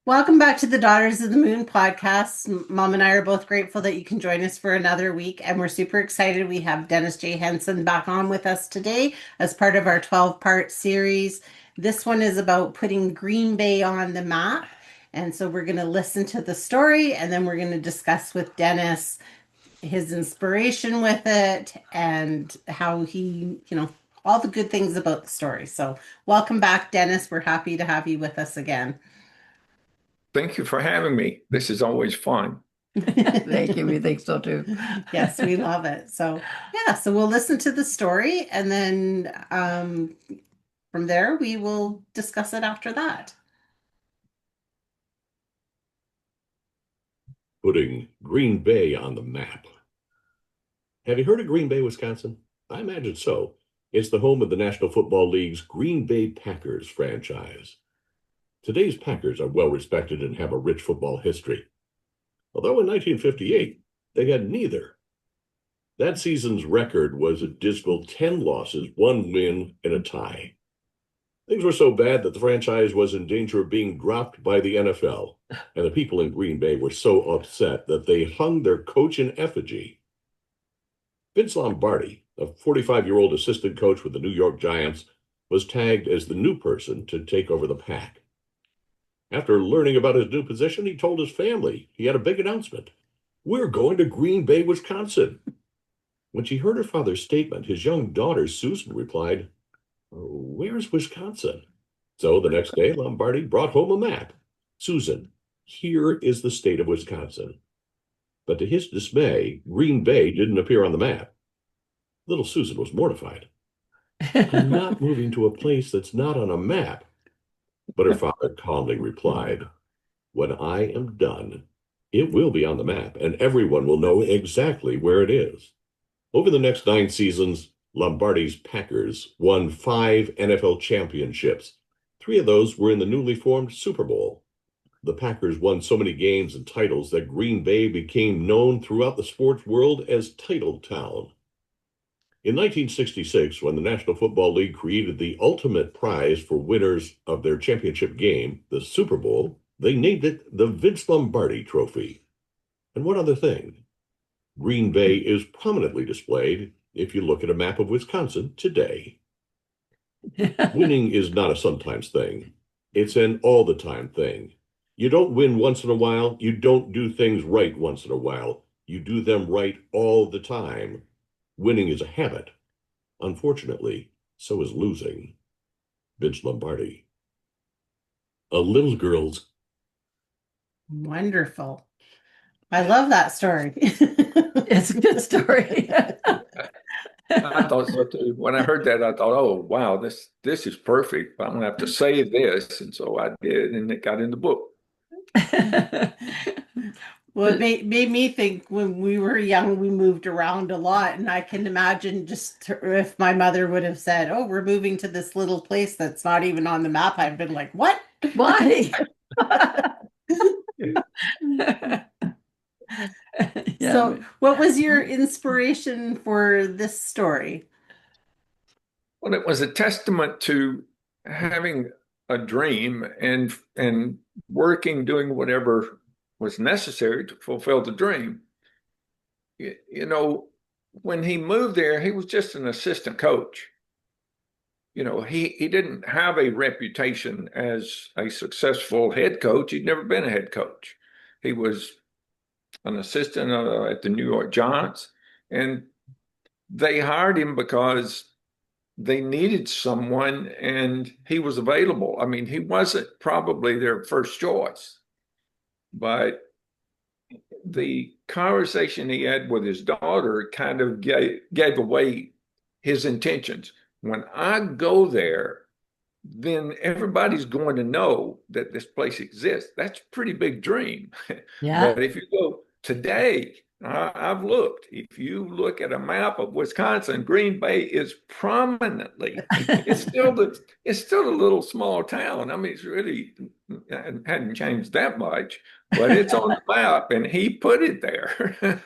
Welcome back to the Daughters of the Moon podcast. Mom and I are both grateful that you can join us for another week, and we're super excited. We have Dennis J. Henson back on with us today as part of our 12-part series. This one is about putting Green Bay on the map. And so we're going to listen to the story and then we're going to discuss with Dennis his inspiration with it and how he, all the good things about the story. So welcome back, Dennis. We're happy to have you with us again. Thank you for having me. This is always fun. Thank you. We think so too. Yes, we love it. So, yeah, so we'll listen to the story and then from there we will discuss it after that. Putting Green Bay on the map. Have you heard of Green Bay, Wisconsin? I imagine so. It's the home of the National Football League's Green Bay Packers franchise. Today's Packers are well respected and have a rich football history. Although in 1958, they had neither. That season's record was a dismal 10 losses, 1 win, and a tie. Things were so bad that the franchise was in danger of being dropped by the NFL, and the people in Green Bay were so upset that they hung their coach in effigy. Vince Lombardi, a 45-year-old assistant coach with the New York Giants, was tagged as the new person to take over the Pack. After learning about his new position, he told his family he had a big announcement. "We're going to Green Bay, Wisconsin." When she heard her father's statement, his young daughter, Susan, replied, "Where's Wisconsin?" So the next day, Lombardi brought home a map. "Susan, here is the state of Wisconsin." But to his dismay, Green Bay didn't appear on the map. Little Susan was mortified. "I'm not moving to a place that's not on a map." But her father calmly replied, "When I am done, it will be on the map, and everyone will know exactly where it is." Over the next 9 seasons, Lombardi's Packers won 5 NFL championships. 3 of those were in the newly formed Super Bowl. The Packers won so many games and titles that Green Bay became known throughout the sports world as Title Town. In 1966, when the National Football League created the ultimate prize for winners of their championship game, the Super Bowl, they named it the Vince Lombardi Trophy. And one other thing, Green Bay is prominently displayed if you look at a map of Wisconsin today. Winning is not a sometimes thing. It's an all the time thing. You don't win once in a while. You don't do things right once in a while. You do them right all the time. Winning is a habit. Unfortunately, so is losing. Vince Lombardi. A little girl's. Wonderful. I love that story. It's a good story. I thought so too. When I heard that, I thought, "Oh, wow, this is perfect. I'm gonna have to save this." And so I did, and it got in the book. Well, it made me think when we were young, we moved around a lot. And I can imagine just if my mother would have said, "Oh, we're moving to this little place that's not even on the map," I've been like, "What?" Why? So, Yeah. what was your inspiration for this story? Well, it was a testament to having a dream and working, doing whatever was necessary to fulfill the dream. You know, when he moved there, he was just an assistant coach. He didn't have a reputation as a successful head coach. He'd never been a head coach. He was an assistant at the New York Giants, and they hired him because they needed someone and he was available. I mean, he wasn't probably their first choice, but the conversation he had with his daughter kind of gave away his intentions. When I go there, then everybody's going to know that this place exists. That's a pretty big dream. Yeah. But if you go today, I've looked. If you look at a map of Wisconsin, Green Bay is prominently. It's still a little small town. I mean, it's really hadn't changed that much, but it's on the map, and he put it there.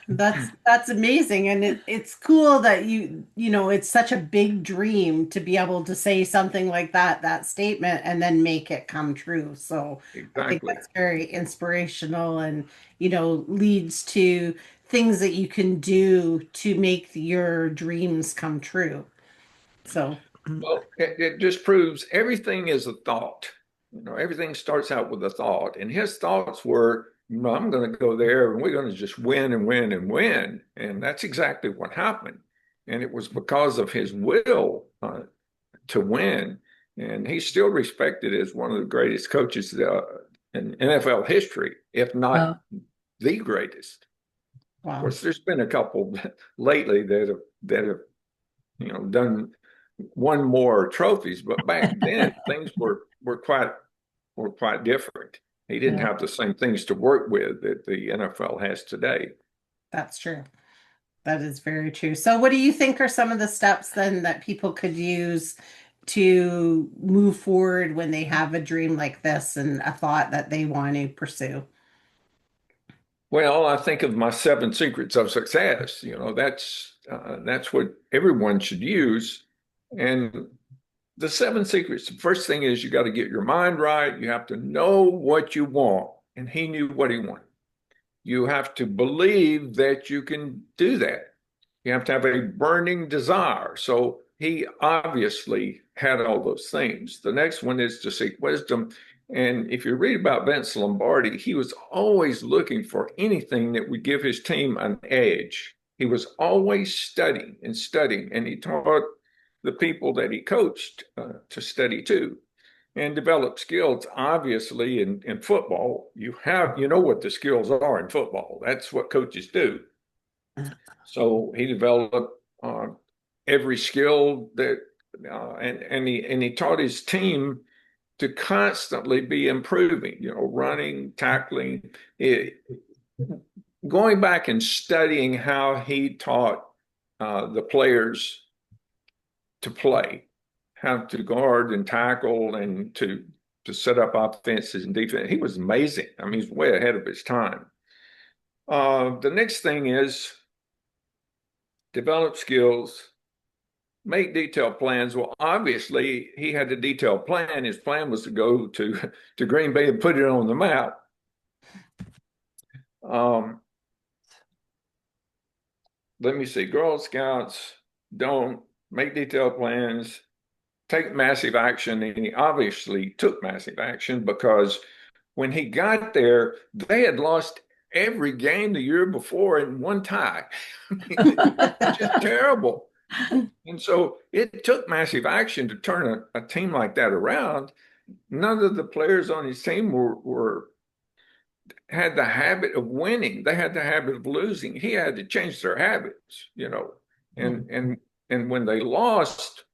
That's amazing, and it's cool that it's such a big dream to be able to say something like that statement and then make it come true. So I think Exactly. that's very inspirational and leads to things that you can do to make your dreams come true. So Well, it just proves everything is a thought. Everything starts out with a thought. And his thoughts were, I'm going to go there and we're going to just win and win and win. And that's exactly what happened. And it was because of his will to win. And he's still respected as one of the greatest coaches in NFL history, if Wow. not the greatest. Of wow. course, there's been a couple lately that have done won more trophies, but back then things were quite different. He didn't Yeah. have the same things to work with that the NFL has today. That's true. That is very true. So, what do you think are some of the steps then that people could use to move forward when they have a dream like this and a thought that they want to pursue? Well, I think of my seven secrets of success. That's what everyone should use. And the seven secrets, the first thing is you got to get your mind right. You have to know what you want. And he knew what he wanted. You have to believe that you can do that. You have to have a burning desire. So he obviously had all those things. The next one is to seek wisdom. And if you read about Vince Lombardi, he was always looking for anything that would give his team an edge. He was always studying and studying, and he taught the people that he coached to study too and develop skills. Obviously, in football, you know what the skills are in football. That's what coaches do. So he developed every skill that, and he taught his team to constantly be improving. Running, tackling, going back and studying how he taught the players to play, how to guard and tackle, and to set up offenses and defense. He was amazing. I mean, he's way ahead of his time. The next thing is develop skills, make detailed plans. Well, obviously, he had a detailed plan. His plan was to go to Green Bay and put it on the map. Let me see. Girl Scouts don't make detailed plans, take massive action, and he obviously took massive action because when he got there, they had lost every game the year before in one tie. I mean, just terrible. And so it took massive action to turn a team like that around. None of the players on his team had the habit of winning. They had the habit of losing. He had to change their habits. And when they lost,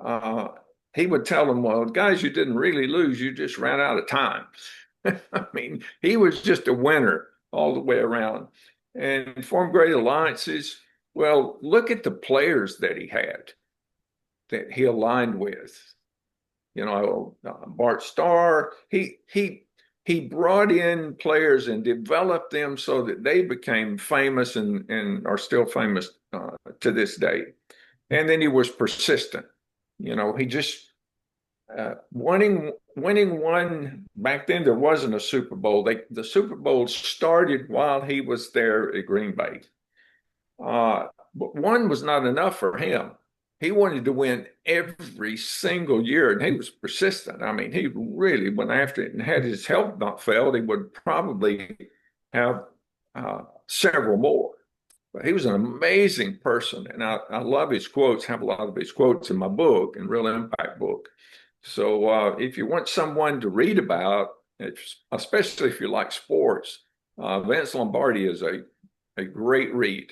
uh, he would tell them, well, guys, you didn't really lose. You just ran out of time. I mean, he was just a winner all the way around and formed great alliances. Well, look at the players that he had that he aligned with. Bart Starr, he brought in players and developed them so that they became famous and are still famous to this day. And then he was persistent. He just winning one. Back then there wasn't a Super Bowl. The Super Bowl started while he was there at Green Bay. But one was not enough for him. He wanted to win every single year, and he was persistent. I mean, he really went after it, and had his health not failed, he would probably have several more. But he was an amazing person, and I love his quotes. Have a lot of his quotes in my book, and Real Impact book. So if you want someone to read about, especially if you like sports, Vince Lombardi is a great read.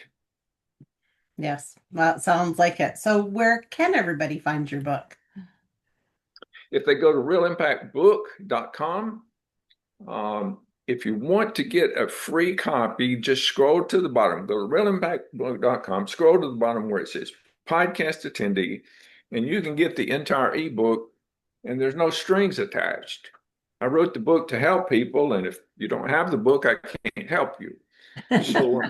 Yes, well, it sounds like it. So, where can everybody find your book? If they go to realimpactbook.com, if you want to get a free copy, just scroll to the bottom. Go to realimpactbook.com, scroll to the bottom where it says podcast attendee, and you can get the entire ebook, and there's no strings attached. I wrote the book to help people, and if you don't have the book, I can't help you. So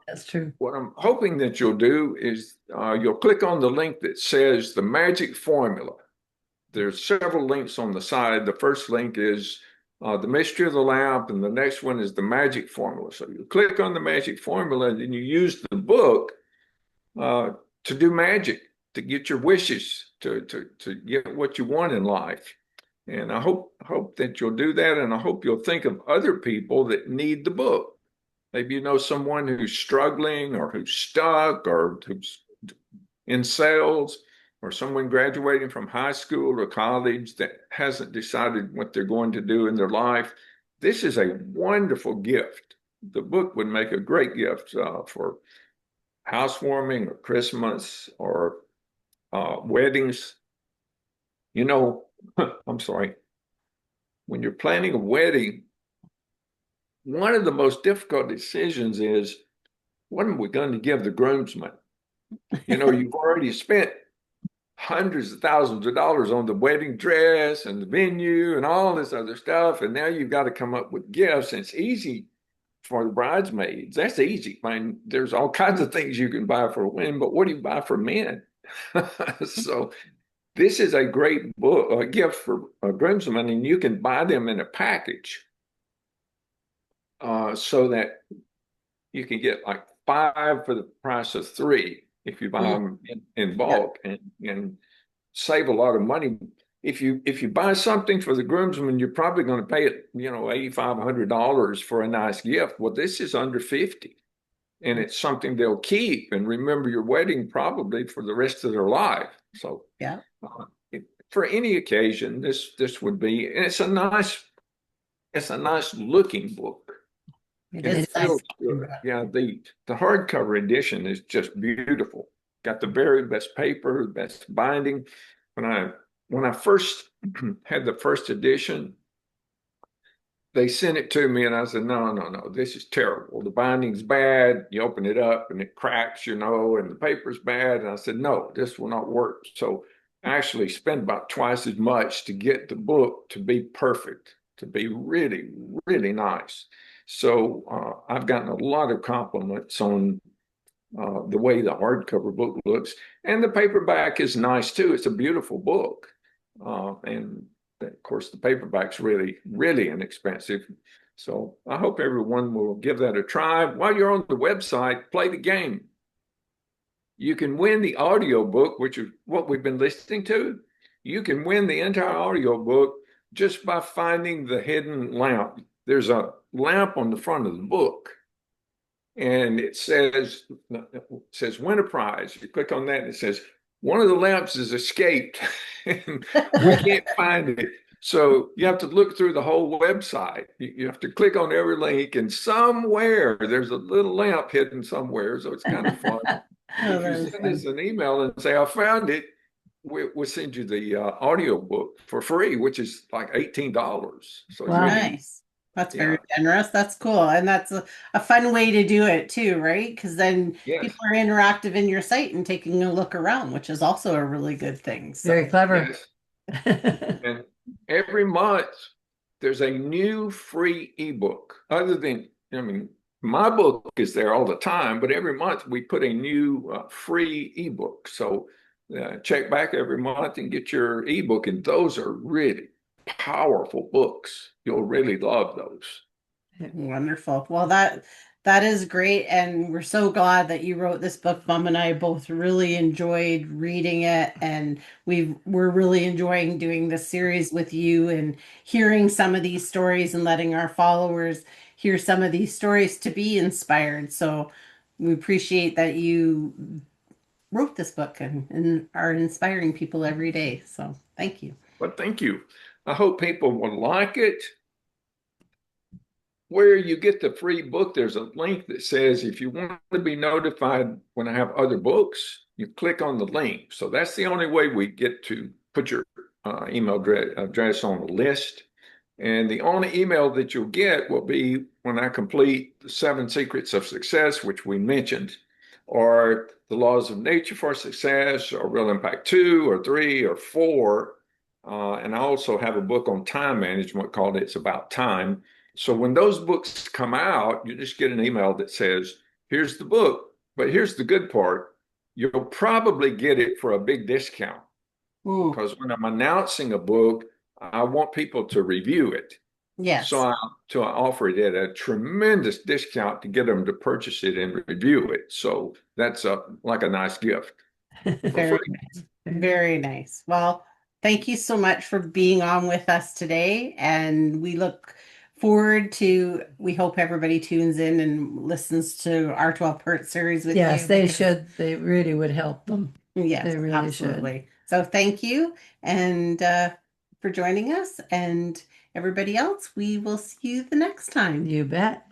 That's true. what I'm hoping that you'll do is you'll click on the link that says the magic formula. There's several links on the side. The first link is the mystery of the lamp, and the next one is the magic formula. So you click on the magic formula, and then you use the book to do magic, to get your wishes, to get what you want in life. And I hope that you'll do that, and I hope you'll think of other people that need the book. Maybe you know someone who's struggling or who's stuck or who's in sales, or someone graduating from high school or college that hasn't decided what they're going to do in their life. This is a wonderful gift. The book would make a great gift for housewarming or Christmas or weddings. You know, I'm sorry, when you're planning a wedding, one of the most difficult decisions is, what am we going to give the groomsmen? You know, you've already spent hundreds of thousands of dollars on the wedding dress and the venue and all this other stuff. And now you've got to come up with gifts. And it's easy for the bridesmaids. That's easy. I mean, there's all kinds of things you can buy for women, but what do you buy for men? So this is a great book, a gift for groomsmen, and you can buy them in a package so that you can get like 5 for the price of 3 if you buy them in bulk, and save a lot of money. If you buy something for the groomsmen, you're probably going to pay it, $8,500 for a nice gift. Well, this is under 50, and it's something they'll keep and remember your wedding probably for the rest of their life. So Yeah. For any occasion, this would be, and it's a nice looking book. It And is it feels nice. good. Yeah, the hardcover edition is just beautiful. Got the very best paper, best binding. When I first had the first edition, they sent it to me, and I said, no, this is terrible. The binding's bad. You open it up and it cracks, and the paper's bad. And I said, no, this will not work. So I actually spent about twice as much to get the book to be perfect, to be really, really nice. So I've gotten a lot of compliments on the way the hardcover book looks. And the paperback is nice too. It's a beautiful book. And of course, the paperback's really, really inexpensive. So I hope everyone will give that a try. While you're on the website, play the game. You can win the audio book, which is what we've been listening to. You can win the entire audio book just by finding the hidden lamp. There's a lamp on the front of the book, and it says win a prize. You click on that, and it says one of the lamps has escaped, and we can't find it. So you have to look through the whole website. You have to click on every link, and somewhere there's a little lamp hidden somewhere. So it's kind of fun. If you send us an email and say, I found it, we'll send you the audio book for free, which is like $18. So Wow. really, Nice. That's very generous. That's cool. And that's a fun way to do it too, right? Because then people are interactive in your site and taking a look around, which is also a really good thing. So. Very clever. Yes. And every month there's a new free ebook. Other than, my book is there all the time, but every month we put a new free ebook. So check back every month and get your ebook. And those are really powerful books. You'll really love those. Wonderful. Well, that is great. And we're so glad that you wrote this book. Mom and I both really enjoyed reading it. And we're really enjoying doing this series with you and hearing some of these stories and letting our followers hear some of these stories to be inspired. So we appreciate that you wrote this book and are inspiring people every day. So thank you. Well, thank you. I hope people will like it. Where you get the free book, there's a link that says if you want to be notified when I have other books, you click on the link. So that's the only way we get to put your email address on the list. And the only email that you'll get will be when I complete the 7 Secrets of Success, which we mentioned, or the Laws of Nature for Success, or Real Impact 2 or 3 or 4. And I also have a book on time management called It's About Time. So when those books come out, you just get an email that says, here's the book, but here's the good part. You'll probably get it for a big discount Ooh, because when I'm announcing a book, I want people to review it. yes. So I offer it at a tremendous discount to get them to purchase it and review it. So that's like a nice gift for Very free. nice. Very nice. Well, thank you so much for being on with us today. And we look forward to, we hope everybody tunes in and listens to our 12-part series with Yes, you. they because- should. They really would help them. Yes, They really should. absolutely. So thank you and for joining us. And everybody else, we will see you the next time. You bet.